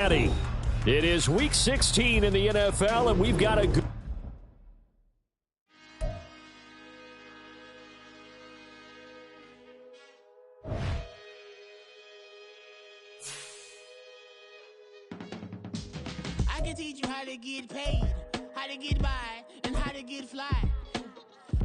It is Week 16 in the NFL, and we've got a good... I can teach you how to get paid, how to get by, and how to get fly.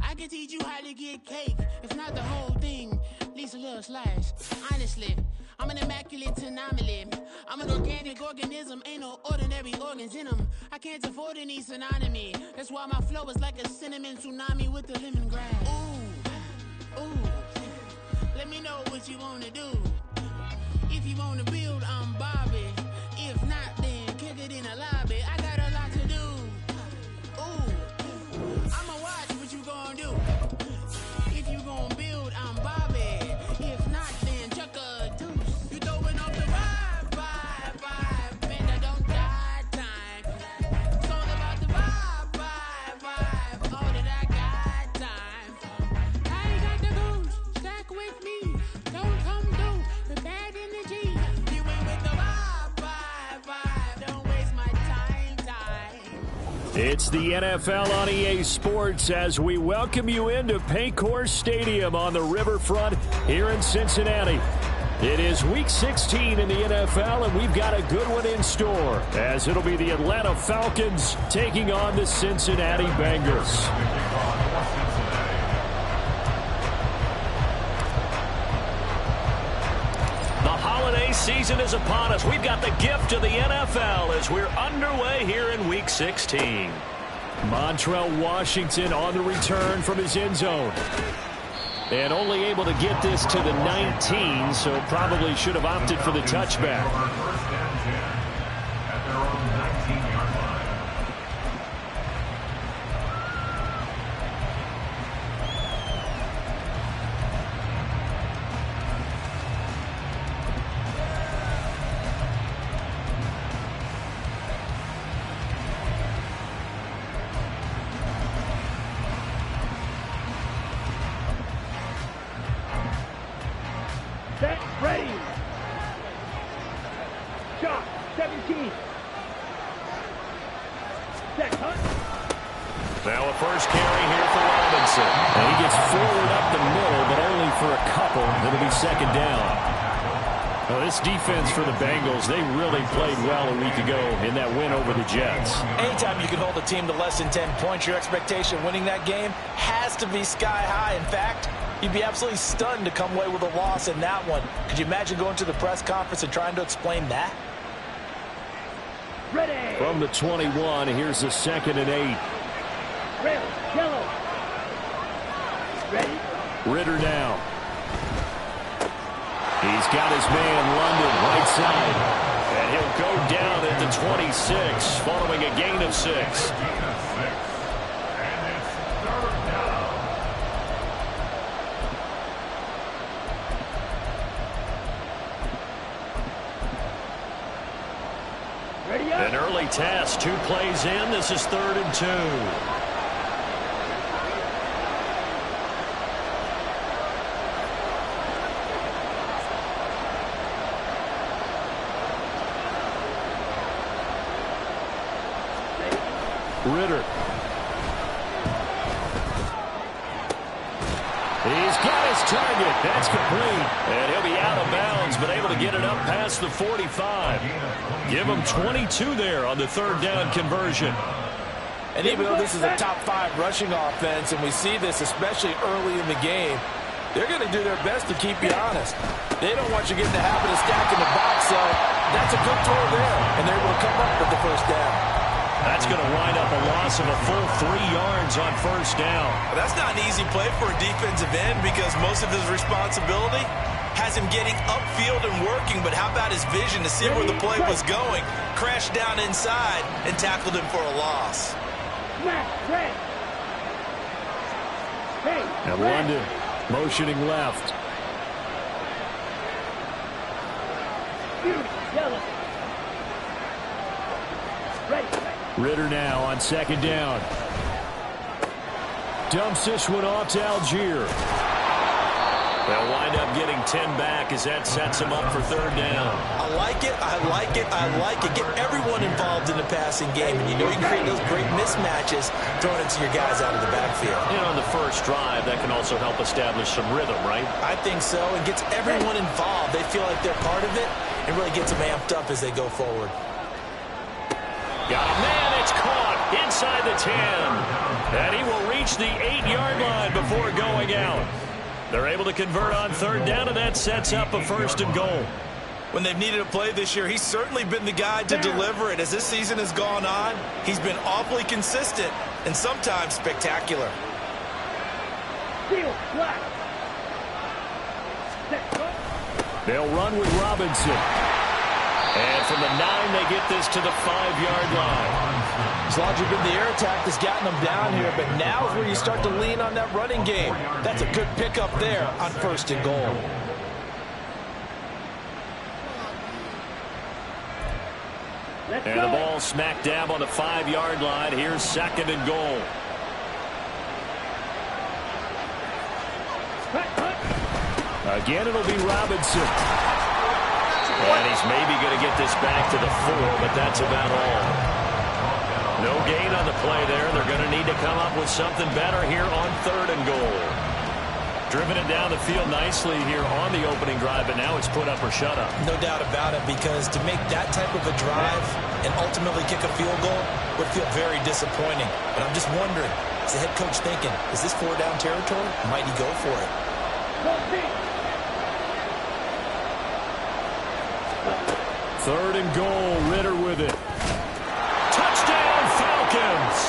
I can teach you how to get cake, if not the whole thing, at least a little slice. Honestly, I'm an immaculate anomaly. I'm an organic organism, ain't no ordinary organs in them. I can't afford any synonymy. That's why my flow is like a cinnamon tsunami with the lemongrass. Ooh, ooh. Let me know what you wanna do. If you wanna build, I'm Bobby. If not, then kick it in the lobby. I got a lot to do. Ooh, I'ma watch what you gonna do. If you gonna build, I'm Bobby. If not, then chuck a deuce. You throwing off the vibe, and I don't die time. It's all about the vibe. All that I got time. I ain't got the goose, stack with me. Don't come through with bad energy. You ain't with the vibe. Don't waste my time. It's the NFL on EA Sports as we welcome you into Paycor Stadium on the riverfront here in Cincinnati. It is Week 16 in the NFL, and we've got a good one in store as it'll be the Atlanta Falcons taking on the Cincinnati Bengals. The holiday season is upon us. We've got the gift of the NFL as we're underway here in Week 16. Montrell Washington on the return from his end zone. And only able to get this to the 19, so probably should have opted for the touchback. Set, ready. Shot, 17. Set, hunt. Now a first carry here for Robinson. And he gets forward up the middle, but only for a couple. It'll be second down. Well, this defense for the Bengals, they really played well a week ago in that win over the Jets. Anytime you can hold a team to less than 10 points, your expectation winning that game has to be sky high. In fact, you'd be absolutely stunned to come away with a loss in that one. Could you imagine going to the press conference and trying to explain that? Ready. From the 21, here's the 2nd and 8. Red, yellow. Ready. Ritter now. He's got his man London right side. And he'll go down at the 26 following a gain of 6. An early test, 2 plays in. This is 3rd and 2. Ritter. He's got his target. That's complete. And he'll be out of bounds, but able to get it up past the 45. Give him 22 there on the 3rd down conversion. And even though this is a top 5 rushing offense, and we see this especially early in the game, they're going to do their best to keep you honest. They don't want you getting the habit of stacking the box, so that's a good throw there. And they're able to come up with the 1st down. That's going to wind up a loss of a full 3 yards on 1st down. Well, that's not an easy play for a defensive end because most of his responsibility has him getting upfield and working, but how about his vision to see where the play was going, crashed down inside, and tackled him for a loss. And London motioning left. Ritter now on 2nd down. Dumps this one off to Algier. They'll wind up getting 10 back as that sets them up for third down. I like it, I like it, I like it. Get everyone involved in the passing game, and you know you can create those great mismatches throwing it to your guys out of the backfield. And on the first drive, that can also help establish some rhythm, right? I think so. It gets everyone involved. They feel like they're part of it, and really gets them amped up as they go forward. Got a man, it's caught inside the 10. And he will reach the 8-yard line before going out. They're able to convert on third down, and that sets up a first and goal. When they've needed a play this year, he's certainly been the guy to deliver it. As this season has gone on, he's been awfully consistent and sometimes spectacular. They'll run with Robinson. And from the 9, they get this to the 5-yard line. As long as you've been the air attack has gotten them down here, but now is where you start to lean on that running game. That's a good pickup there on first and goal. And the ball smack dab on the 5-yard line. Here's second and goal. Again, it'll be Robinson. And he's maybe going to get this back to the 4, but that's about all. No gain on the play there. They're going to need to come up with something better here on third and goal. Driven it down the field nicely here on the opening drive, but now it's put up or shut up. No doubt about it, because to make that type of a drive and ultimately kick a field goal would feel very disappointing. But I'm just wondering, is the head coach thinking, is this 4-down territory? Might he go for it? Third and goal, Ritter with it. Touchdown, Falcons!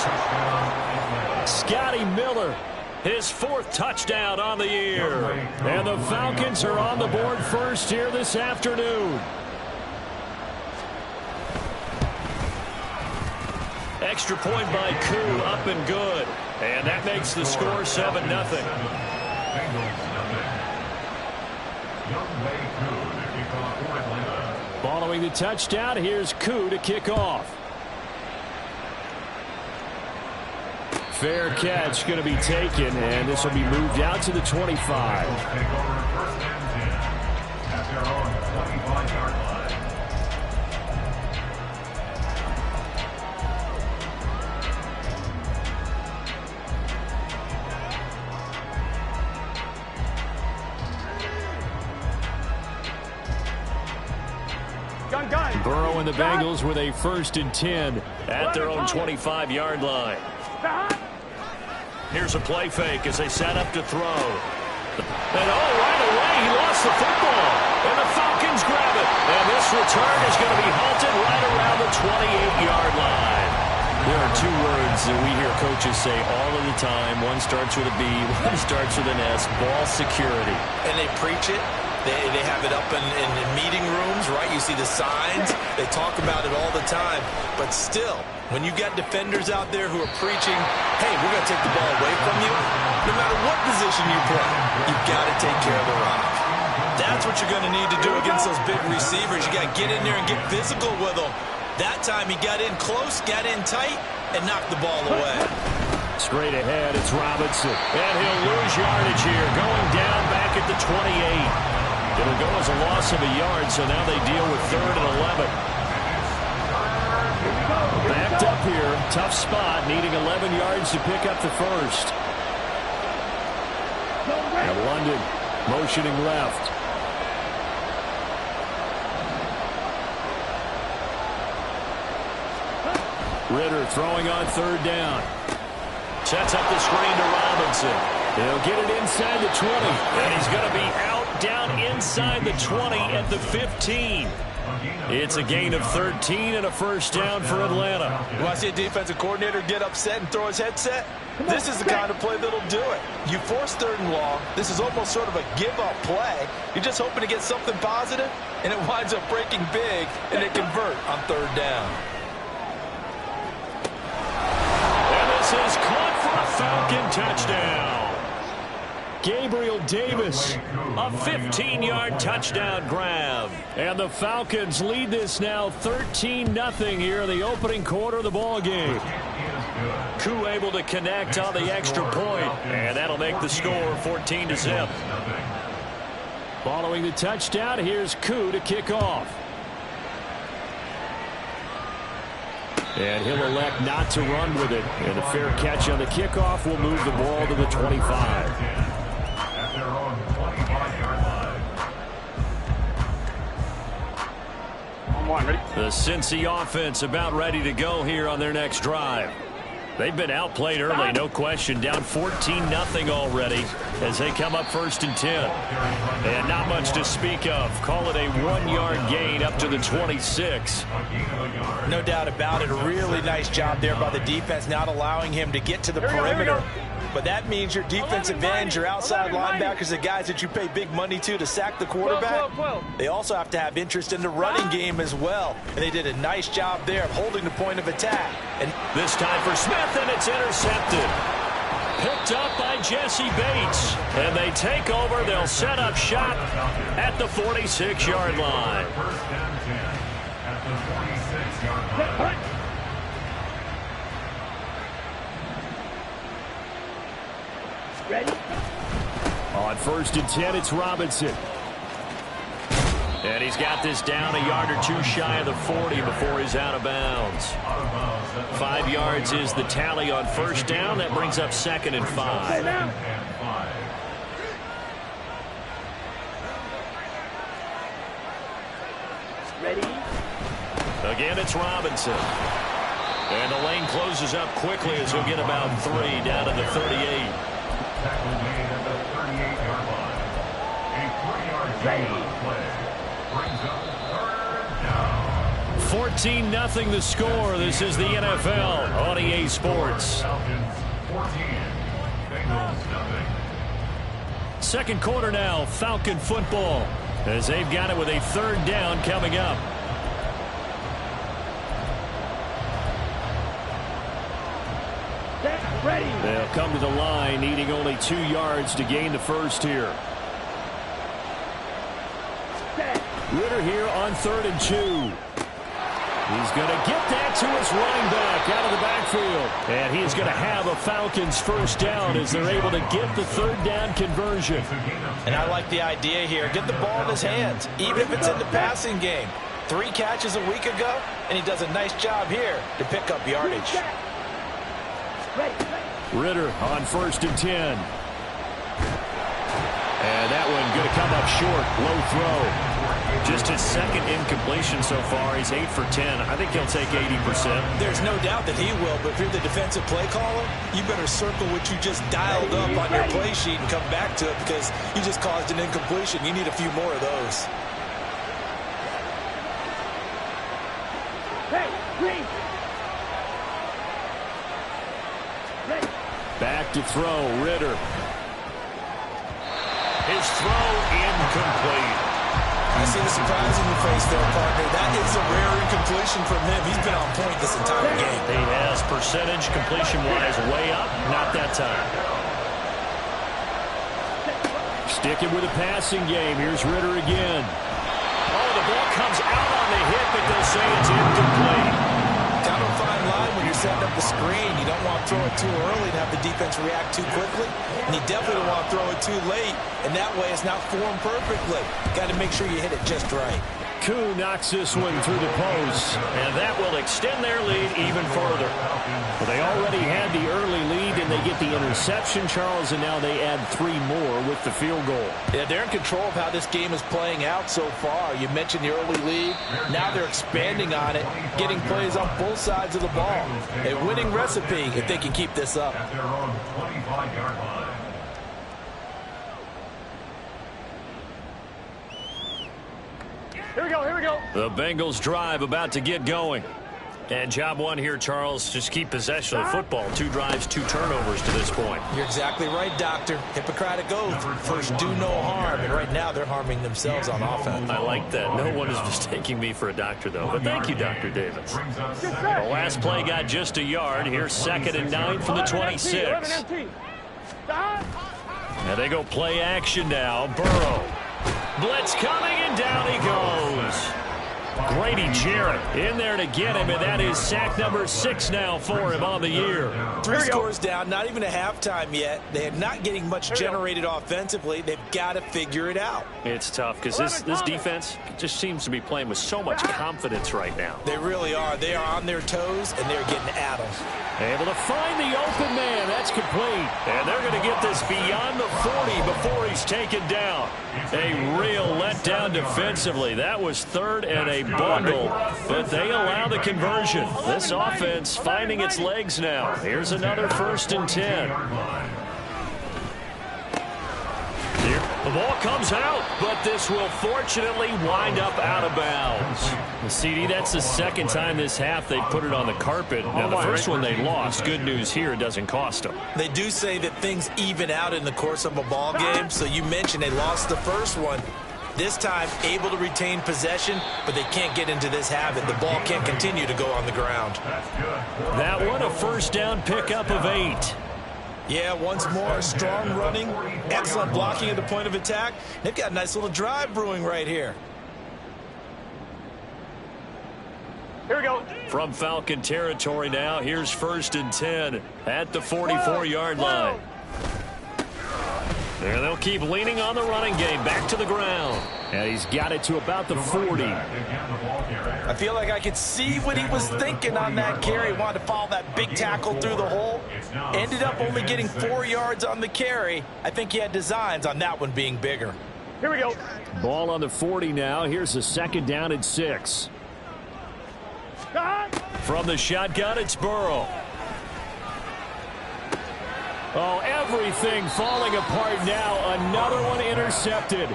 Scotty Miller, his 4th touchdown on the year. And the Falcons are on the board first here this afternoon. Extra point by Koo, up and good. And that makes the score 7-0. Following the touchdown, here's Koo to kick off. Fair catch going to be taken, and this will be moved out to the 25. Burrow and the Bengals with a 1st and 10 at their own 25-yard line. Here's a play fake as they set up to throw. And right away he lost the football. And the Falcons grab it. And this return is going to be halted right around the 28-yard line. There are 2 words that we hear coaches say all of the time. One starts with a B, one starts with an S. Ball security. And they preach it. They have it up in meeting rooms, right? You see the signs. They talk about it all the time. But still, when you got defenders out there who are preaching, hey, we're going to take the ball away from you, no matter what position you play, you've got to take care of the rock. That's what you're going to need to do against those big receivers. You got to get in there and get physical with them. That time he got in close, got in tight, and knocked the ball away. Straight ahead, it's Robinson. And he'll lose yardage here, going down back at the 28. It'll go as a loss of a yard, so now they deal with 3rd and 11. Backed up here, tough spot, needing 11 yards to pick up the first. And London motioning left. Ritter throwing on 3rd down. Sets up the screen to Robinson. He'll get it inside the 20. And he's going to be out down inside the 20 at the 15. It's a gain of 13 and a first down for Atlanta. You want to see a defensive coordinator get upset and throw his headset? This is the kind of play that'll do it. You force 3rd and long. This is almost sort of a give-up play. You're just hoping to get something positive, and it winds up breaking big, and they convert on 3rd down. And this is caught for a Falcon touchdown. Gabriel Davis, a 15-yard touchdown grab. And the Falcons lead this now 13-0 here in the opening quarter of the ball game. Koo able to connect on the extra point, and that'll make the score 14-0. Following the touchdown, here's Koo to kick off. And he'll elect not to run with it. And a fair catch on the kickoff will move the ball to the 25. The Cincy offense about ready to go here on their next drive. They've been outplayed early, no question. Down 14-0 already as they come up 1st and 10. And not much to speak of. Call it a 1-yard gain up to the 26. No doubt about it. A really nice job there by the defense, not allowing him to get to the perimeter. But that means your defensive ends, your outside linebackers, the guys that you pay big money to sack the quarterback, they also have to have interest in the running game as well. And they did a nice job there of holding the point of attack. And this time for Smith, and it's intercepted. Picked up by Jesse Bates. And they take over. They'll set up shop at the 46-yard line. Ready? On 1st and 10, it's Robinson. And he's got this down a yard or two shy of the 40 before he's out of bounds. 5 yards is the tally on 1st down. That brings up 2nd and 5. Ready? Again, it's Robinson. And the lane closes up quickly as he'll get about 3 down to the 38. 14-0 the score. This is the NFL on EA Sports. Second quarter now, Falcon football, as they've got it with a 3rd down coming up. Ready. They'll come to the line, needing only 2 yards to gain the first here. Ritter here on 3rd and 2. He's going to get that to his running back out of the backfield. And he's going to have a Falcons 1st down as they're able to get the 3rd down conversion. And I like the idea here. Get the ball in his hands, even if it's in the passing game. 3 catches a week ago, and he does a nice job here to pick up yardage. Ritter on 1st and 10. And that one going to come up short. Low throw. Just his 2nd incompletion so far. He's 8 for 10. I think he'll take 80%. There's no doubt that he will, but if you're the defensive play caller, you better circle what you just dialed up on your play sheet and come back to it because you just caused an incompletion. You need a few more of those. Hey, green. Back to throw, Ritter. His throw incomplete. I see the surprise in your face there, partner. That is a rare incompletion from him. He's been on point this entire game. He has percentage completion-wise way up. Not that time. Sticking with the passing game. Here's Ritter again. Oh, the ball comes out on the hit, but they'll say it's incomplete. Down a fine line when you're setting up the screen. You don't want to throw it too early and have the defense react too quickly. And you definitely don't want to throw it too late. And that way it's not formed perfectly. Got to make sure you hit it just right. Koo knocks this one through the post. And that will extend their lead even further. Well, they already had the early lead, and they get the interception, Charles, and now they add 3 more with the field goal. Yeah, they're in control of how this game is playing out so far. You mentioned the early lead. Now they're expanding on it, getting plays on both sides of the ball. A winning recipe if they can keep this up. At their own 25-yard line. Here we go, here we go. The Bengals drive about to get going. And job 1 here, Charles, just keep possession of the football. 2 drives, 2 turnovers to this point. You're exactly right, Doctor. Hippocratic oath. First, do no harm. And right now, they're harming themselves on offense. I like that. No one is mistaking me for a doctor, though. But thank you, Dr. Davis. The last play got just a yard. Here's 2nd and 9 from the 26. And they go play action now. Burrow. Blitz coming, and down he goes. Grady Jarrett in there to get him, and that is sack number 6 now for him on the year. 3 scores down, not even a halftime yet. They are not getting much generated offensively. They've got to figure it out. It's tough because this defense just seems to be playing with so much confidence right now. They really are. They are on their toes, and they're getting at them. Able to find the open man. That's complete. And they're going to get this beyond the 40 before he's taken down. A real letdown defensively. That was third and a bundle, but they allow the conversion. This offense finding its legs now. Here's another 1st and 10. Here, the ball comes out, but this will fortunately wind up out of bounds. CD, that's the 2nd time this half they've put it on the carpet. Now, the first one they lost. Good news here, it doesn't cost them. They do say that things even out in the course of a ball game, so you mentioned they lost the first one. This time, able to retain possession, but they can't get into this habit. The ball can't continue to go on the ground. That one, a 1st down pickup of 8. Yeah, once more, strong running, excellent blocking at the point of attack. They've got a nice little drive brewing right here. Here we go. From Falcon territory now, here's 1st and 10 at the 44-yard line. There, they'll keep leaning on the running game, back to the ground. And he's got it to about the 40. I feel like I could see what he was thinking on that carry. Wanted to follow that big tackle through the hole. Ended up only getting 4 yards on the carry. I think he had designs on that one being bigger. Here we go. Ball on the 40 now. Here's a 2nd down and 6. From the shotgun, it's Burrow. Oh, everything falling apart now. Another one intercepted.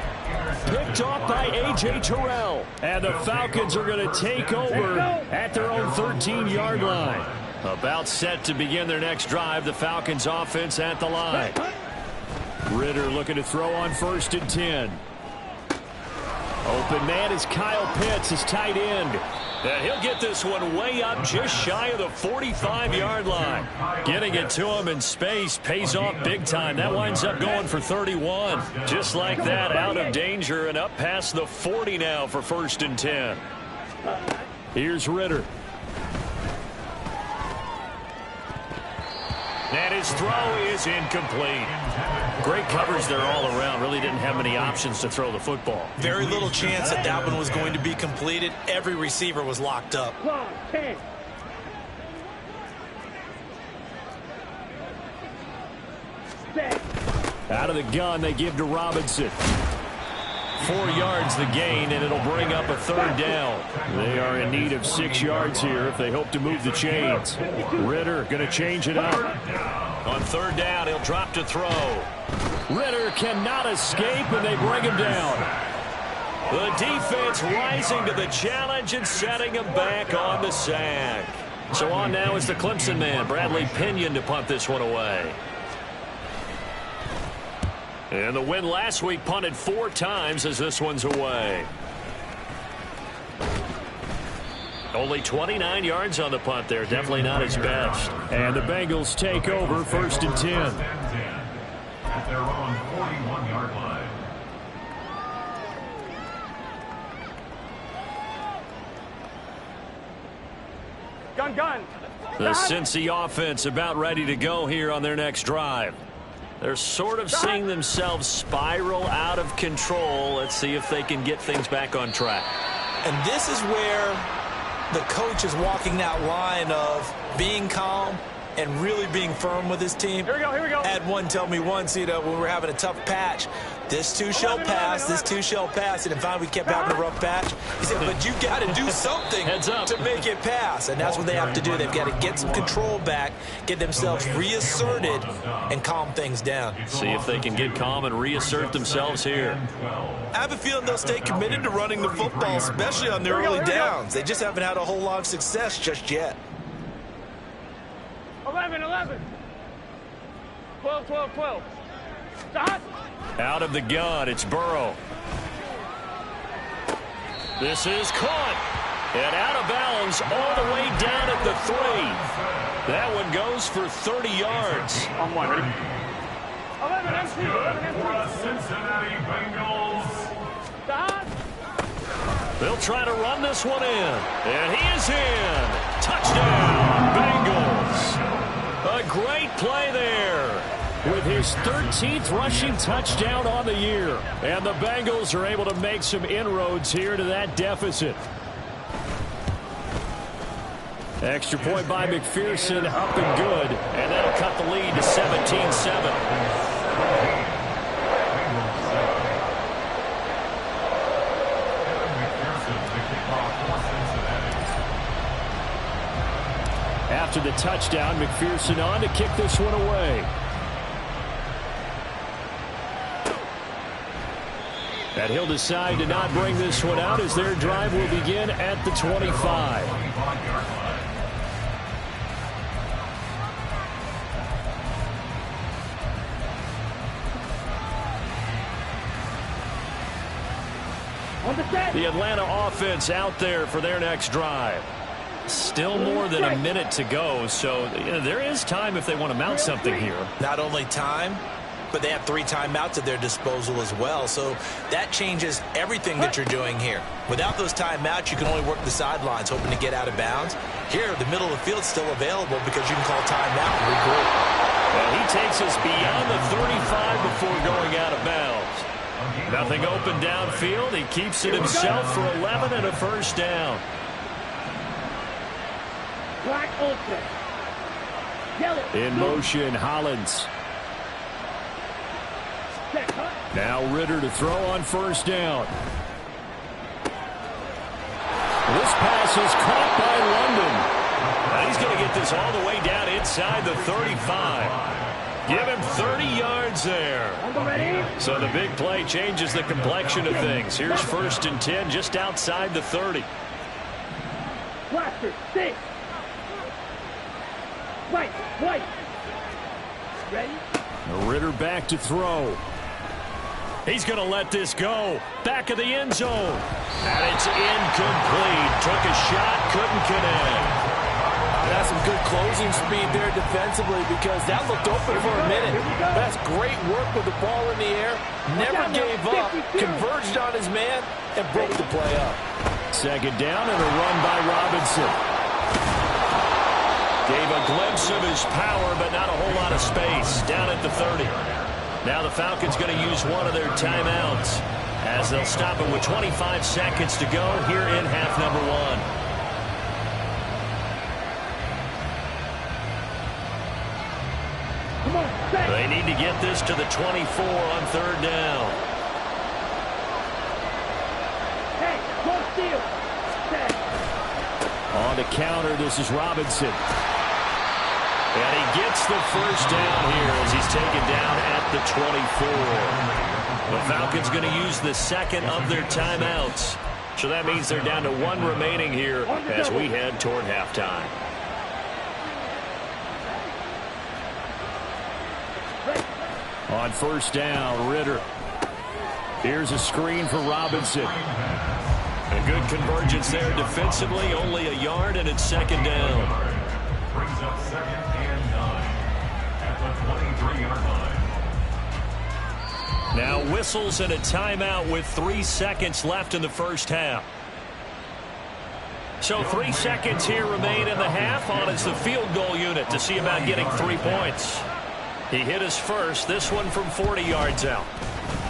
Picked off by A.J. Terrell. And the Falcons are going to take over at their own 13-yard line. About set to begin their next drive. The Falcons offense at the line. Ritter looking to throw on 1st and 10. Open man is Kyle Pitts, his tight end. And he'll get this one way up just shy of the 45-yard line. Getting it to him in space pays off big time. That winds up going for 31. Just like that, out of danger and up past the 40 now for 1st and 10. Here's Ritter. And his throw is incomplete. Great coverage there all around. Really didn't have many options to throw the football. Very little chance that that one was going to be completed. Every receiver was locked up. 10. Out of the gun, they give to Robinson. 4 yards the gain, and it'll bring up a 3rd down. They are in need of 6 yards here if they hope to move the chains. Ritter going to change it up. On 3rd down, he'll drop to throw. Ritter cannot escape, and they bring him down. The defense rising to the challenge and setting him back on the sack. So on now is the Clemson man, Bradley Pinion, to punt this one away. And the win last week punted 4 times as this one's away. Only 29 yards on the punt there. Definitely not his best. And the Bengals take over 1st and 10. At their own 41-yard line. Gun. The Cincy offense about ready to go here on their next drive. They're sort of seeing themselves spiral out of control. Let's see if they can get things back on track. And this is where the coach is walking that line of being calm and really being firm with his team. Here we go. Had one tell me once, when we were having a tough patch, this too shall pass, this too shall pass. And in fact, we kept having a rough patch. He said, but you got to do something to make it pass. And that's what they have to do. They've got to get some control back, get themselves reasserted, and calm things down. See if they can get calm and reassert themselves here. I have a feeling they'll stay committed to running the football, especially on their early downs. They just haven't had a whole lot of success just yet. 11. 12. Stop. Out of the gun, it's Burrow. This is caught. And out of bounds all the way down at the 3. That one goes for 30 yards. On 1. Ready? 11 Good for the Cincinnati Bengals. Stop. They'll try to run this one in. And he is in. Touchdown, Bengals. A great play there with his 13th rushing touchdown on the year. And the Bengals are able to make some inroads here to that deficit. Extra point by McPherson, up and good. And that'll cut the lead to 17-7. After the touchdown, McPherson on to kick this one away. And he'll decide to not bring this one out as their drive will begin at the 25. The Atlanta offense out there for their next drive. Still more than a minute to go, so there is time if they want to mount something here. Not only time, but they have 3 timeouts at their disposal as well, so that changes everything that you're doing here. Without those timeouts, you can only work the sidelines, hoping to get out of bounds. Here, the middle of the field's still available because you can call timeout and regroup. And he takes us beyond the 35 before going out of bounds. Nothing open downfield. He keeps it himself for 11 and a first down. In motion, Hollins. Now Ritter to throw on first down. This pass is caught by London. Now he's going to get this all the way down inside the 35. Give him 30 yards there. So the big play changes the complexion of things. Here's 1st and 10 just outside the 30. Blaster, stay. White. Ready? Ritter back to throw. He's going to let this go. Back of the end zone. And it's incomplete. Took a shot, couldn't connect. That's some good closing speed there defensively because that looked open for a minute. That's great work with the ball in the air. Never gave up, converged on his man, and broke the play up. 2nd down and a run by Robinson. Gave a glimpse of his power, but not a whole lot of space. Down at the 30. Now the Falcons going to use one of their timeouts as they'll stop it with 25 seconds to go here in half number 1. They need to get this to the 24 on 3rd down. Hey, close steal. On the counter, this is Robinson. And he gets the first down here as he's taken down at the 24. The Falcons going to use the 2nd of their timeouts. So that means they're down to 1 remaining here as we head toward halftime. On 1st down, Ritter. Here's a screen for Robinson. A good convergence there defensively, only a yard, and it's 2nd down. Brings up 2nd and 9 at the 23-yard line. Now whistles and a timeout with 3 seconds left in the first half. So 3 seconds here remain in the half on as the field goal unit to see about getting 3 points. He hit his first, this one from 40 yards out.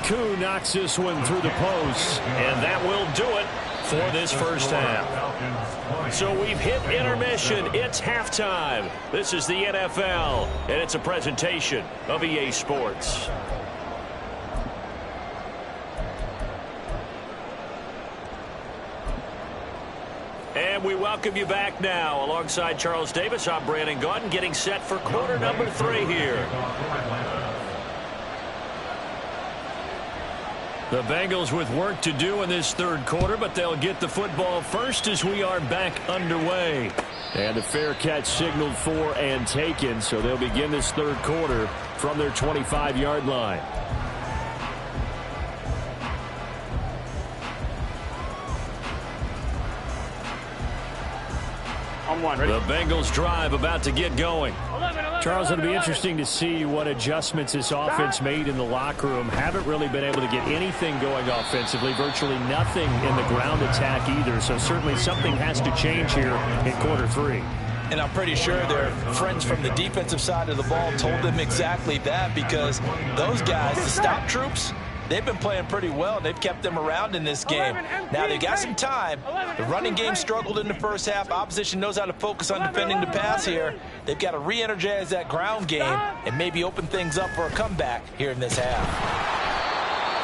Koo knocks this one through the post, and that will do it for this first half. So we've hit intermission. It's halftime. This is the NFL, and it's a presentation of EA Sports. And we welcome you back now. Alongside Charles Davis, I'm Brandon Gaudin, getting set for quarter number 3 here. The Bengals with work to do in this 3rd quarter, but they'll get the football first as we are back underway. And a fair catch signaled for and taken, so they'll begin this 3rd quarter from their 25-yard line. On one, ready? The Bengals drive about to get going. 11, Charles, it'll be interesting to see what adjustments this offense made in the locker room. Haven't really been able to get anything going offensively, virtually nothing in the ground attack either. So certainly something has to change here in quarter 3. And I'm pretty sure their friends from the defensive side of the ball told them exactly that, because those guys, the stop troops, they've been playing pretty well, and they've kept them around in this game. Now, they got some time. The running game struggled in the first half. Opposition knows how to focus on defending the pass here. They've got to re-energize that ground game and maybe open things up for a comeback here in this half.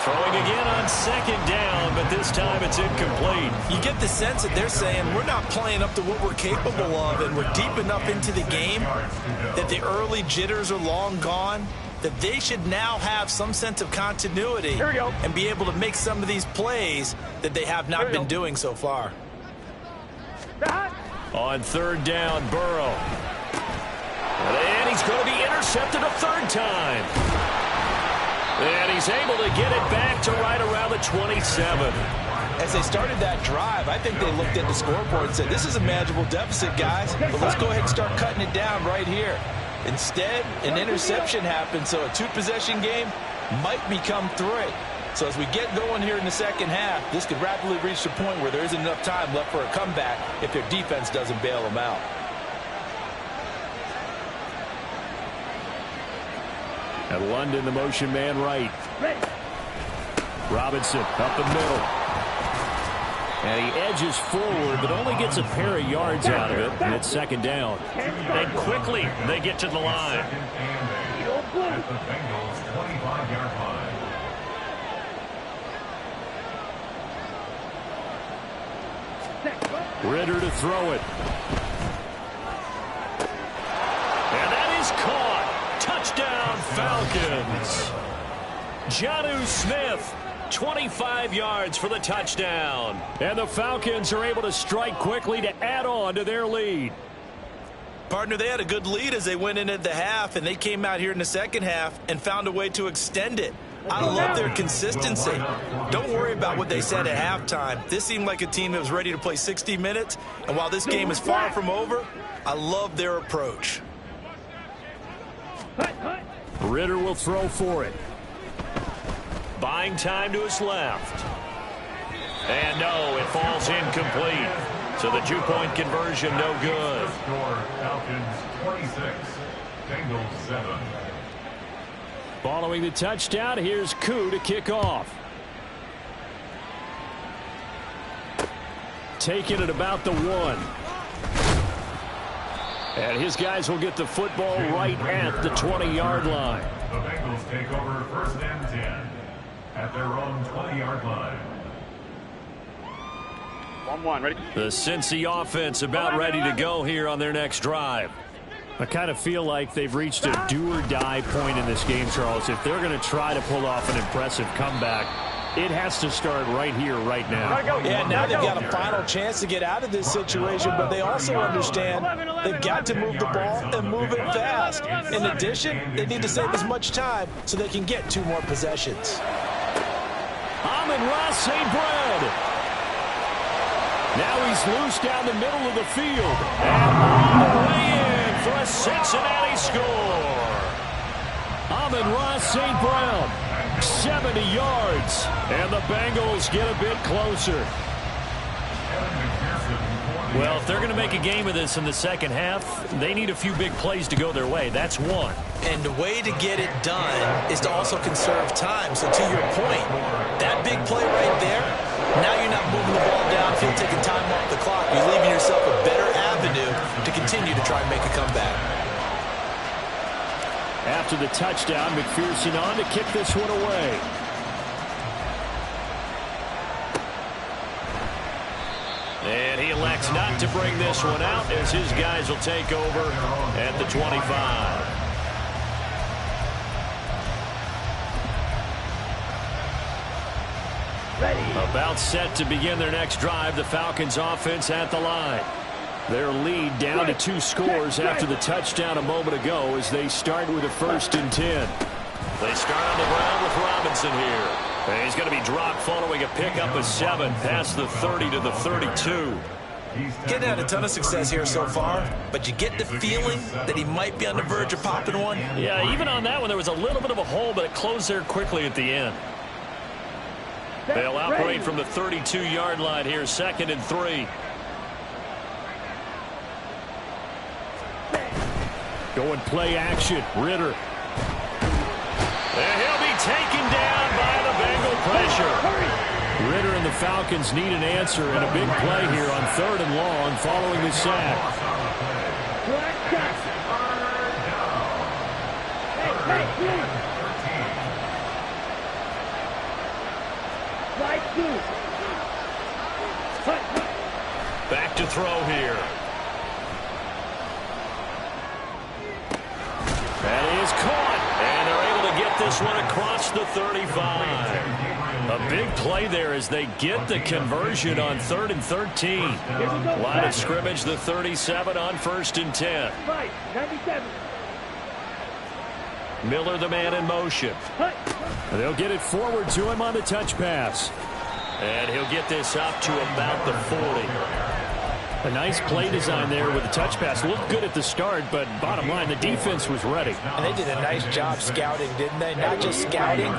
Throwing again on 2nd down, but this time it's incomplete. You get the sense that they're saying we're not playing up to what we're capable of, and we're deep enough into the game that the early jitters are long gone, that they should now have some sense of continuity and be able to make some of these plays that they have not been doing so far. On 3rd down, Burrow. And he's going to be intercepted a 3rd time. And he's able to get it back to right around the 27. As they started that drive, I think they looked at the scoreboard and said, this is a manageable deficit, guys, but let's go ahead and start cutting it down right here. Instead, an interception happened, so a 2-possession game might become 3. So as we get going here in the second half, this could rapidly reach the point where there isn't enough time left for a comeback if their defense doesn't bail them out. At London, the motion man right. Robinson up the middle. And he edges forward, but only gets a pair of yards out of it, and it's 2nd down. And quickly, they get to the line. At the Bengals' 25-yard line. Ritter to throw it. And that is caught. Touchdown, Falcons. Jonnu Smith, 25 yards for the touchdown. And the Falcons are able to strike quickly to add on to their lead. Partner, they had a good lead as they went into the half, and they came out here in the second half and found a way to extend it. I love their consistency. Don't worry about what they said at halftime. This seemed like a team that was ready to play 60 minutes, and while this game is far from over, I love their approach. Ritter will throw for it. Buying time to his left. And no, it falls incomplete. So the 2-point conversion no good. Score Falcons 26, Bengals 7. Following the touchdown, here's Koo to kick off. Taking it about the 1. And his guys will get the football right at the 20-yard line. The Bengals take over 1st and 10 at their own 20-yard line. 1-1, ready? The Cincy offense about ready to go here on their next drive. I kind of feel like they've reached a do-or-die point in this game, Charles. If they're going to try to pull off an impressive comeback, it has to start right here, right now. Yeah, now they've got a final chance to get out of this situation, but they also understand they've got to move the ball and move it fast. In addition, they need to save as much time so they can get 2 more possessions. Amon-Ra St. Brown. Now he's loose down the middle of the field. And all the way in for a Cincinnati score. Amon-Ra St. Brown, 70 yards. And the Bengals get a bit closer. Well, if they're going to make a game of this in the second half, they need a few big plays to go their way. That's one. And the way to get it done is to also conserve time. So to your point, that big play right there, now you're not moving the ball downfield, taking time off the clock. You're leaving yourself a better avenue to continue to try and make a comeback. After the touchdown, McPherson on to kick this one away. And he elects not to bring this one out as his guys will take over at the 25. About set to begin their next drive. The Falcons offense at the line. Their lead down to 2 scores after the touchdown a moment ago as they start with a 1st and 10. They start on the ground with Robinson here. And he's going to be dropped following a pickup of 7 past the 30 to the 32. Getting had a ton of success here so far, but you get the feeling that he might be on the verge of popping one. Yeah, even on that one, there was a little bit of a hole, but it closed there quickly at the end. They'll operate from the 32-yard line here, 2nd and 3. Going play action. Ritter. And he'll be taken down by the Bengal pressure. Ritter and the Falcons need an answer and a big play here on 3rd and long following the sack. Back to throw here. That is caught, and they're able to get this one across the 35. A big play there as they get the conversion on 3rd and 13. Line of scrimmage, the 37 on 1st and 10. 97. Miller, the man in motion. They'll get it forward to him on the touch pass. And he'll get this up to about the 40. A nice play design there with the touch pass. Looked good at the start, but bottom line, the defense was ready. And they did a nice job scouting, didn't they? Not just scouting,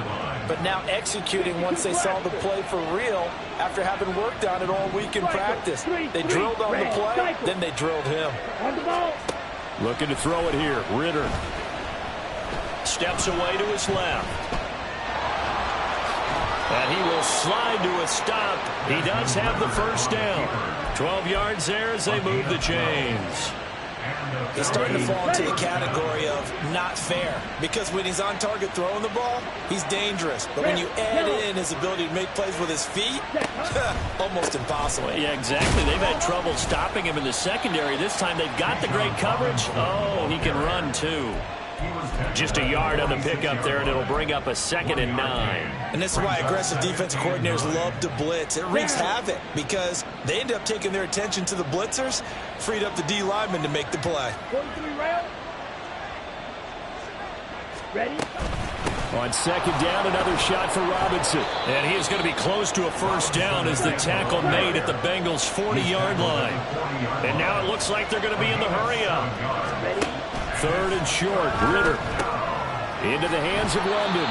but now executing once they saw the play for real after having worked on it all week in practice. They drilled on the play, then they drilled him. On the ball. Looking to throw it here. Ritter. Steps away to his left. And he will slide to a stop. He does have the first down. 12 yards there as they move the chains. He's starting to fall into the category of not fair, because when he's on target throwing the ball, he's dangerous. But when you add in his ability to make plays with his feet, almost impossible. Yeah, exactly. They've had trouble stopping him in the secondary. This time they've got the great coverage. Oh, he can run too. Just a yard on the pickup there, and it'll bring up a 2nd and 9. And this is why aggressive defensive coordinators love to blitz. It wreaks havoc because they end up taking their attention to the blitzers, freed up the D lineman to make the play. 43 round. Ready? On 2nd down, another shot for Robinson. And he is going to be close to a first down as the tackle made at the Bengals' 40-yard line. And now it looks like they're going to be in the hurry-up. Ready? 3rd and short. Ritter into the hands of London.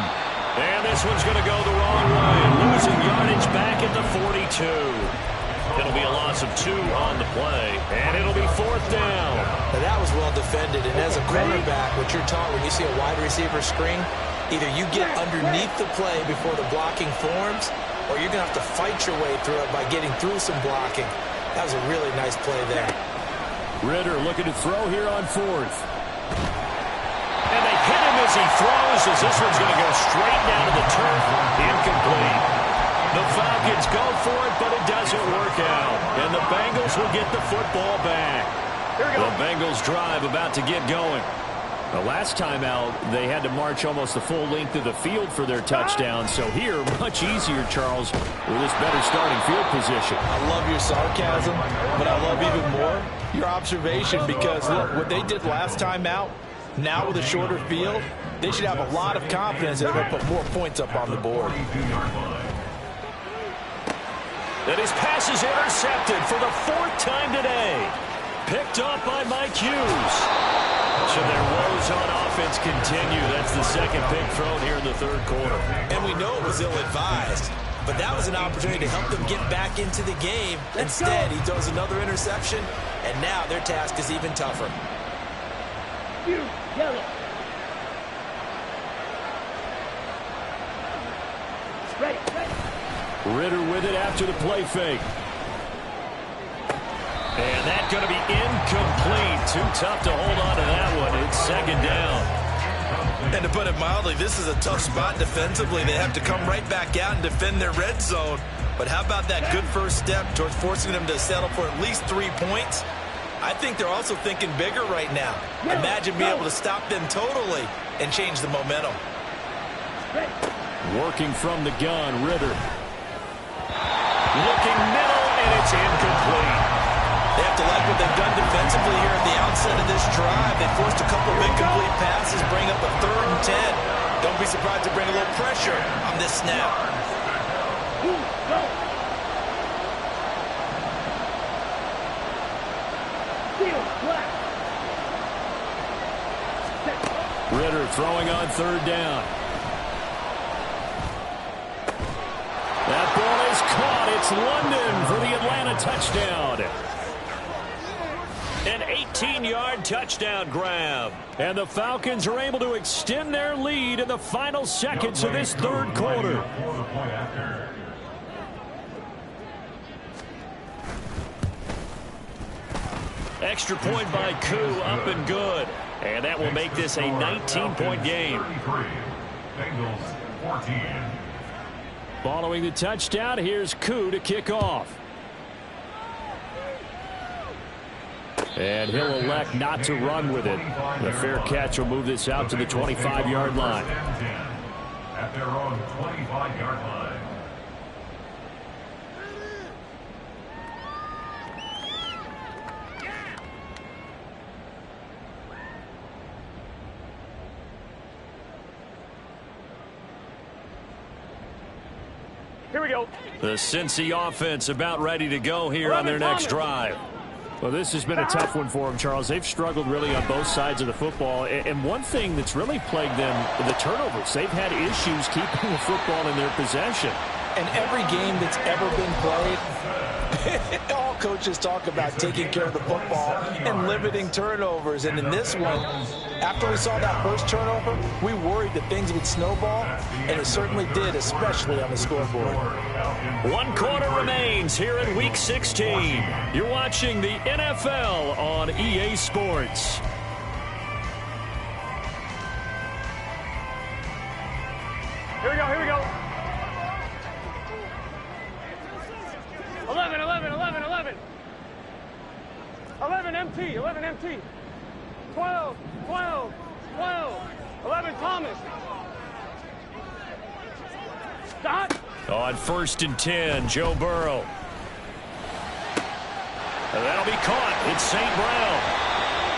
And this one's going to go the wrong way. Losing yardage back at the 42. It'll be a loss of 2 on the play. And it'll be 4th down. Now that was well defended. And as a cornerback, what you're taught when you see a wide receiver screen, either you get underneath the play before the blocking forms, or you're going to have to fight your way through it by getting through some blocking. That was a really nice play there. Ritter looking to throw here on 4th. And they hit him as he throws, as this one's going to go straight down to the turf. Incomplete. The Falcons go for it, but it doesn't work out. And the Bengals will get the football back. The Bengals drive about to get going. The last time out, they had to march almost the full length of the field for their touchdown. So here, much easier, Charles, with this better starting field position. I love your sarcasm, but I love even more your observation, because, look, what they did last time out, now with a shorter field, they should have a lot of confidence that they're going to put more points up on the board. And his pass is intercepted for the 4th time today. Picked off by Mike Hughes. So their woes on offense continue. That's the 2nd pick thrown here in the 3rd quarter. And we know it was ill-advised, but that was an opportunity to help them get back into the game. Instead, he throws another interception, and now their task is even tougher. Yellow. Ready. Ritter with it after the play fake. And that's going to be incomplete. Too tough to hold on to that one. It's 2nd down. And to put it mildly, this is a tough spot defensively. They have to come right back out and defend their red zone. But how about that good first step towards forcing them to settle for at least 3 points? I think they're also thinking bigger right now. Imagine being able to stop them totally and change the momentum. Working from the gun, Ritter. Looking middle, and it's incomplete. They have to like what they've done defensively here at the outset of this drive. They forced a couple of incomplete passes, bring up a 3rd and 10. Don't be surprised to bring a little pressure on this snap. Ritter throwing on third down. That ball is caught. It's London for the Atlanta touchdown. An 18-yard touchdown grab. And the Falcons are able to extend their lead in the final seconds of this third quarter. Extra point by Koo, up and good. And that will make this a 19-point game. Following the touchdown, here's Koo to kick off. And he'll elect not to run with it. The fair catch will move this out to the 25-yard line. At their own 25-yard line. Here we go. The Cincy offense about ready to go here on their next drive. Well, this has been a tough one for them, Charles. They've struggled really on both sides of the football. And one thing that's really plagued them, the turnovers. They've had issues keeping the football in their possession. And every game that's ever been played, all coaches talk about taking care of the football and limiting turnovers. And in this one, after we saw that first turnover, we worried that things would snowball, and it certainly did, especially on the scoreboard. 1 quarter remains here in Week 16. You're watching the NFL on EA Sports. Here we go, here we go. 11, 11, 11, 11. 11 MT, 11 MT. 12, 12, 12. 11 Thomas. Dot. On 1st and 10, Joe Burrow. And that'll be caught. It's St. Brown.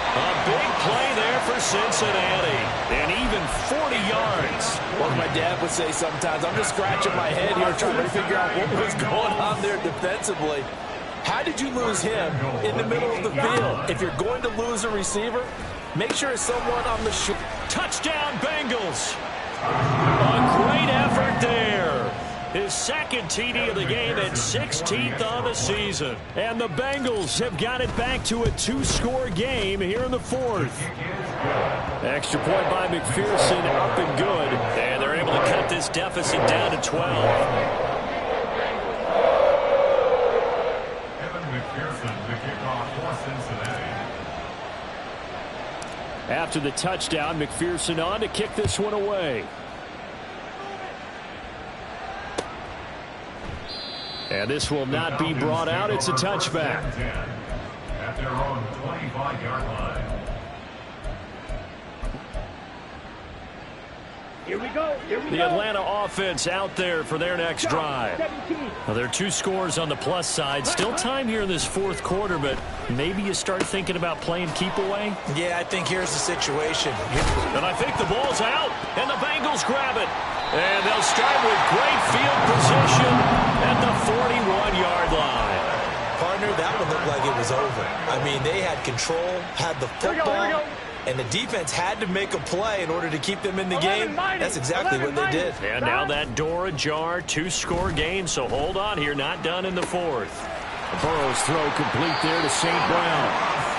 A big play there for Cincinnati. And even 40 yards. Well, my dad would say sometimes, I'm just scratching my head here trying to figure out what was going on there defensively. How did you lose him in the middle of the field? If you're going to lose a receiver, make sure it's someone on the shoot. Touchdown, Bengals. A great effort there. His second TD of the game and 16th on the season. And the Bengals have got it back to a 2-score game here in the 4th. Extra point by McPherson, up and good. And they're able to cut this deficit down to 12. Evan McPherson, the kickoff for Cincinnati. After the touchdown, McPherson on to kick this one away. And this will not be brought out. It's a touchback. At their own 25-yard line. Here we go. Here we The go. Atlanta offense out there for their next drive. 17. Well, there are 2 scores on the plus side. Still time here in this 4th quarter, but maybe you start thinking about playing keep away. Yeah, I think here's the situation. And I think the ball's out, and the Bengals grab it. And they'll start with great field position at the 41-yard line. Partner, that one looked like it was over. I mean, they had control, had the football, and the defense had to make a play in order to keep them in the game. That's exactly what they did. And now that door ajar, 2-score game, so hold on here, not done in the 4th. Burrow's throw complete there to St. Brown.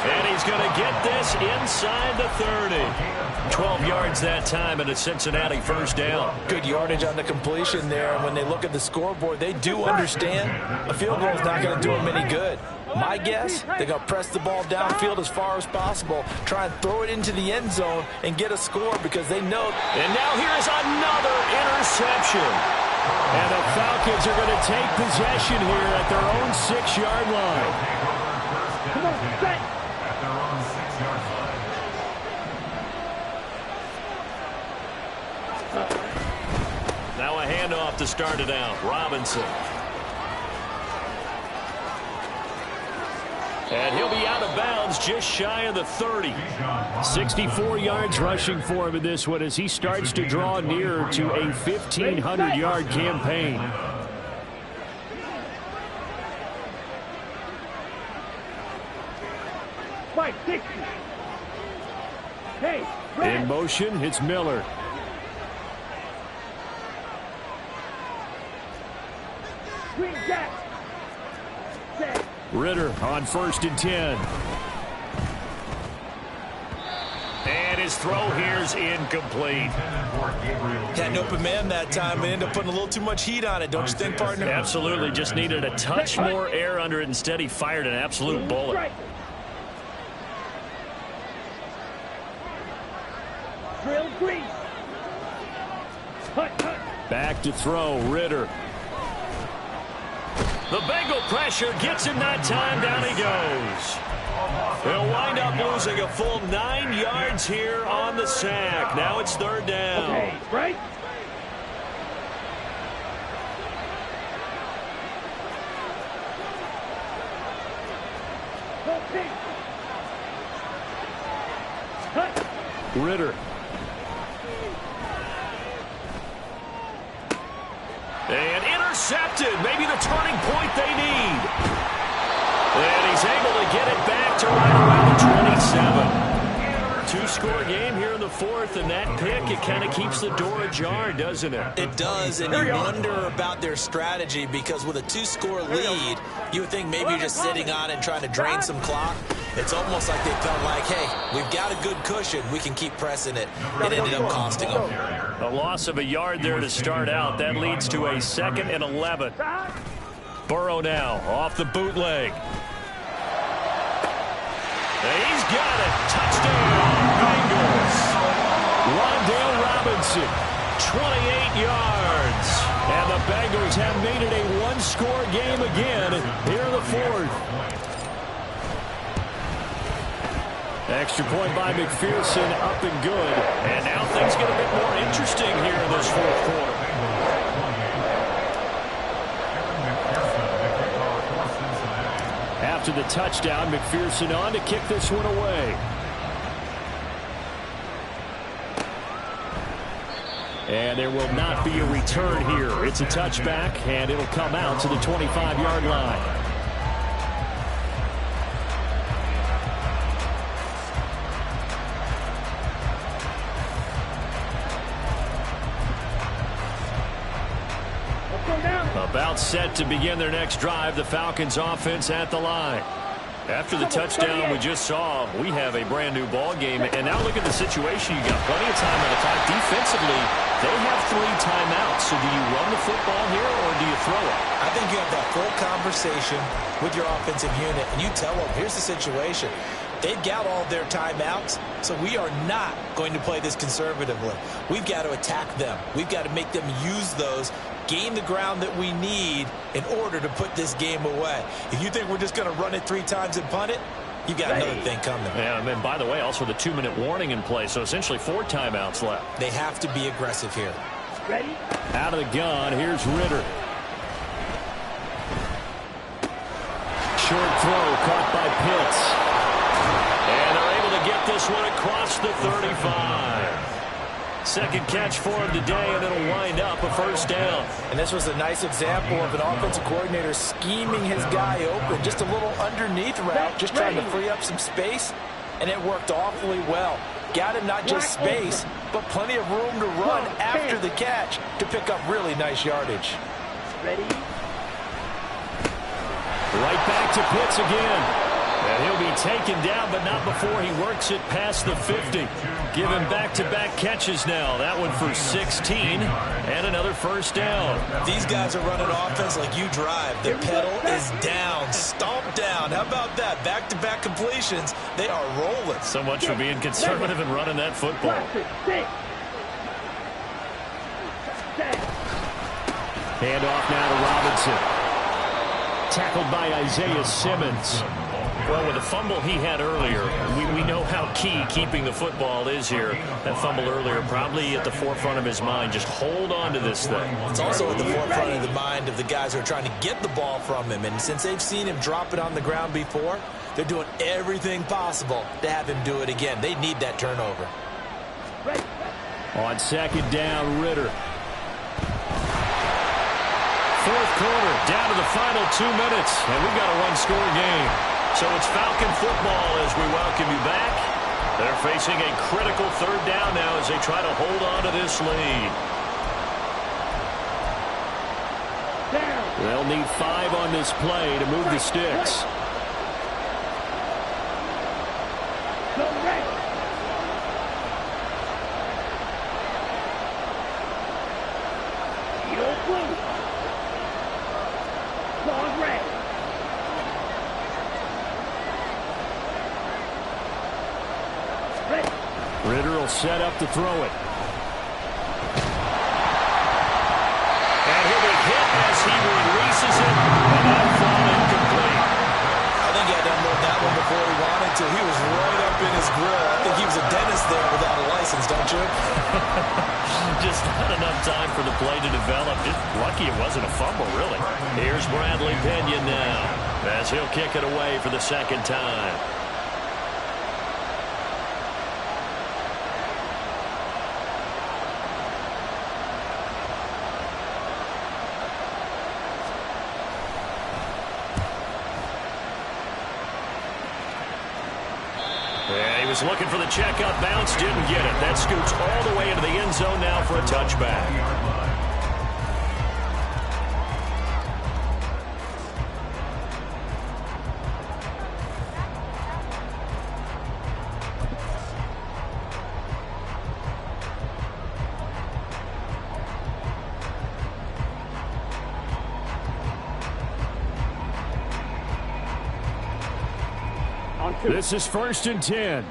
And he's going to get this inside the 30. 12 yards that time, and a Cincinnati first down. Good yardage on the completion there. And when they look at the scoreboard, they do understand a field goal is not going to do them any good. My guess, they're going to press the ball downfield as far as possible, try and throw it into the end zone and get a score because they know. And now here's another interception. And the Falcons are going to take possession here at their own 6-yard line. Come on, set. At their own 6-yard line. Now a handoff to start it out. Robinson. And he'll be out of bounds just shy of the 30. 64 yards rushing for him in this one as he starts to draw nearer to a 1,500-yard campaign. Mike, kick safety. Hey, in motion, it's Miller. Green jack. Set. Ritter on 1st and 10. And his throw here's incomplete. Had an open man that time, but ended up putting a little too much heat on it, don't you think, partner? Absolutely. Just needed a touch more air under it. Instead, he fired an absolute bullet. Drill grease. Back to throw, Ritter. The Bengal pressure gets him that time. Down he goes. They'll wind up losing a full 9 yards here on the sack. Now it's 3rd down. Okay, right? Ritter. And intercepted. Maybe the turning point they need. And he's able to get it back to right around the 27. Two-score game here in the 4th, and that pick, it kind of keeps the door ajar, doesn't it? It does, and you wonder about their strategy because with a 2-score lead, you would think maybe you're just sitting on it and trying to drain some clock. It's almost like they felt like, hey, we've got a good cushion. We can keep pressing it. It ended up costing them. A loss of a yard there to start out. That leads to a 2nd and 11. Burrow now off the bootleg. He's got it. Touchdown, Bengals. Wandale Robinson, 28 yards. And the Bengals have made it a one-score game again here in the 4th. Extra point by McPherson, up and good. And now things get a bit more interesting here in this 4th quarter. After the touchdown, McPherson on to kick this one away. And there will not be a return here. It's a touchback, and it'll come out to the 25-yard line. About set to begin their next drive. The Falcons offense at the line. After the touchdown we just saw, we have a brand new ball game. And now look at the situation. You got plenty of time on the clock. Defensively, they have 3 timeouts. So do you run the football here or do you throw it? I think you have that full conversation with your offensive unit, and you tell them, here's the situation. They've got all their timeouts, so we are not going to play this conservatively. We've got to attack them. We've got to make them use those, gain the ground that we need in order to put this game away. If you think we're just going to run it 3 times and punt it, you've got another thing coming. Yeah, and by the way, also the 2-minute warning in play, so essentially 4 timeouts left. They have to be aggressive here. Ready? Out of the gun, here's Ritter. Short throw caught by Pitts. And they're able to get this one across the 35. Second catch for him today, and it'll wind up a 1st down. And this was a nice example of an offensive coordinator scheming his guy open. Just a little underneath route, just trying to free up some space, and it worked awfully well. Got him not just space, but plenty of room to run after the catch to pick up really nice yardage. Ready? Right back to Pitts again. And he'll be taken down, but not before he works it past the 50. Give him back-to-back catches now. That one for 16 and another 1st down. These guys are running offense like you drive. The pedal is down, stomped down. How about that? Back-to-back completions. They are rolling. So much for being conservative and running that football. Hand off now to Robinson. Tackled by Isaiah Simmons. Well, with the fumble he had earlier, we know how key keeping the football is here. That fumble earlier probably at the forefront of his mind. Just hold on to this thing. It's also at the forefront of the mind of the guys who are trying to get the ball from him. And since they've seen him drop it on the ground before, they're doing everything possible to have him do it again. They need that turnover. On 2nd down, Ritter. 4th quarter, down to the final 2 minutes, and we've got a one-score game. So it's Falcon football as we welcome you back. They're facing a critical third down now as they try to hold on to this lead. They'll need 5 on this play to move the sticks. Ritter will set up to throw it. And he'll be hit as he releases it, and that fall incomplete. I think he had to unload that one before he wanted to. He was right up in his grill. I think he was a dentist there without a license, don't you? Just not enough time for the play to develop. Just lucky it wasn't a fumble, really. Here's Bradley Pinion now as he'll kick it away for the second time. Yeah, he was looking for the check-up bounce, didn't get it. That scoots all the way into the end zone now for a touchback. This is 1st and 10.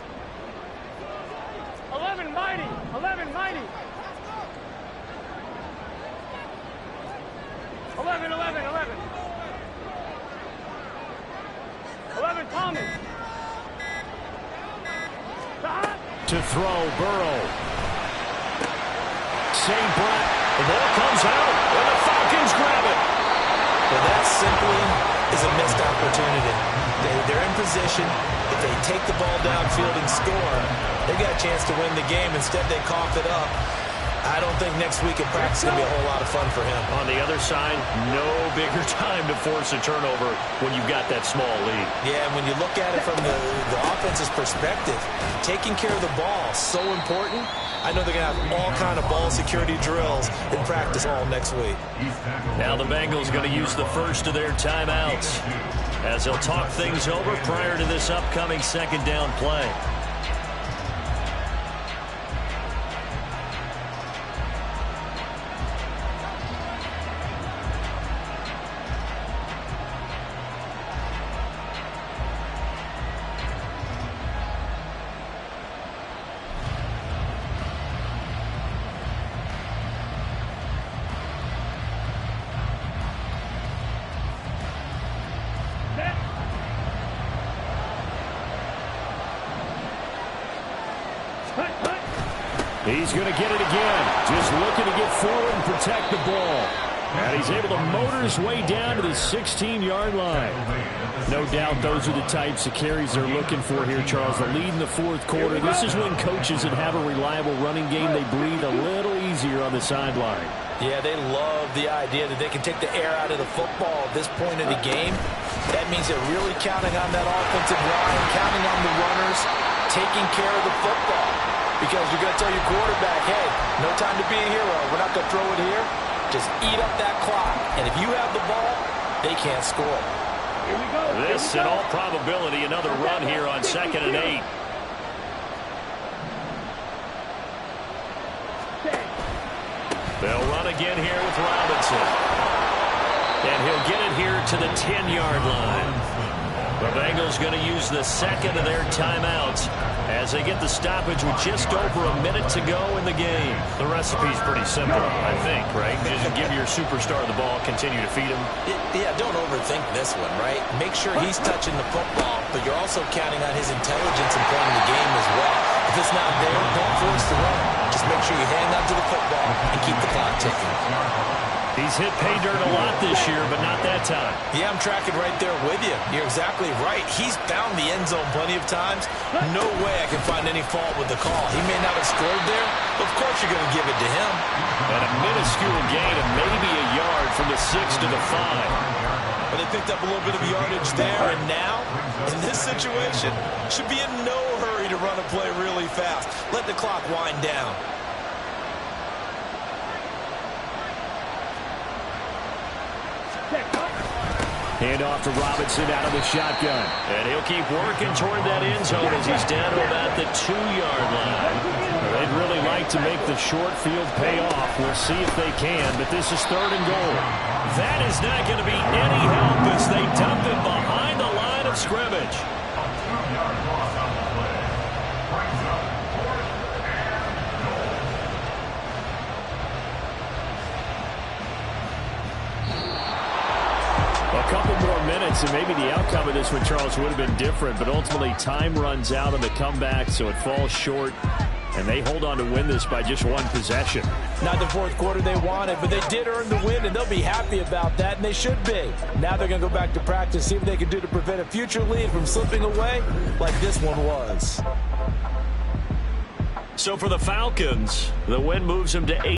11 mighty. 11 mighty. 11, 11, 11. 11 Thomas. To throw, Burrow. St. Brett. The ball comes out, and the Falcons grab it. Well, that simply is a missed opportunity. They're in position. If they take the ball downfield and score, they got a chance to win the game. Instead, they cough it up. I don't think next week in practice is going to be a whole lot of fun for him. On the other side, no bigger time to force a turnover when you've got that small lead. Yeah, and when you look at it from the offense's perspective, taking care of the ball is so important. I know they're going to have all kind of ball security drills in practice all next week. Now the Bengals going to use the first of their timeouts as they'll talk things over prior to this upcoming second down play. He's going to get it again. Just looking to get forward and protect the ball. And he's able to motor his way down to the 16-yard line. No doubt those are the types of carries they're looking for here, Charles. The lead in the fourth quarter. This is when coaches that have a reliable running game, they breathe a little easier on the sideline. Yeah, they love the idea that they can take the air out of the football at this point of the game. That means they're really counting on that offensive line, counting on the runners, taking care of the football. Because you're going to tell your quarterback, hey, no time to be a hero. We're not going to throw it here. Just eat up that clock. And if you have the ball, they can't score. Here we go. This, in all probability, another run here on 2nd and 8. They'll run again here with Robinson. And he'll get it here to the 10-yard line. The Bengals going to use the second of their timeouts as they get the stoppage with just over a minute to go in the game. The recipe's pretty simple, I think, right? Just give your superstar the ball, continue to feed him. Yeah, don't overthink this one, right? Make sure he's touching the football, but you're also counting on his intelligence in playing the game as well. If it's not there, don't force the run. Just make sure you hang on to the football and keep the clock ticking. He's hit pay dirt a lot this year, but not that time. Yeah, I'm tracking right there with you. You're exactly right. He's found the end zone plenty of times. No way I can find any fault with the call. He may not have scored there, but of course you're going to give it to him. And a minuscule gain of maybe a yard from the 6 to the 5. But they picked up a little bit of yardage there, and now, in this situation, should be in no hurry to run a play really fast. Let the clock wind down. Hand off to Robinson out of the shotgun. And he'll keep working toward that end zone as he's down to about the 2-yard line. They'd really like to make the short field pay off. We'll see if they can, but this is 3rd and goal. That is not going to be any help as they dump it behind the line of scrimmage. A 2-yard loss on the play. Brings up 4th and goal. A couple more minutes, and maybe the outcome of this one, Charles, would have been different, but ultimately time runs out on the comeback, so it falls short, and they hold on to win this by just 1 possession. Not the 4th quarter they wanted, but they did earn the win, and they'll be happy about that, and they should be. Now they're going to go back to practice, see what they can do to prevent a future lead from slipping away like this one was. So for the Falcons, the win moves them to 8.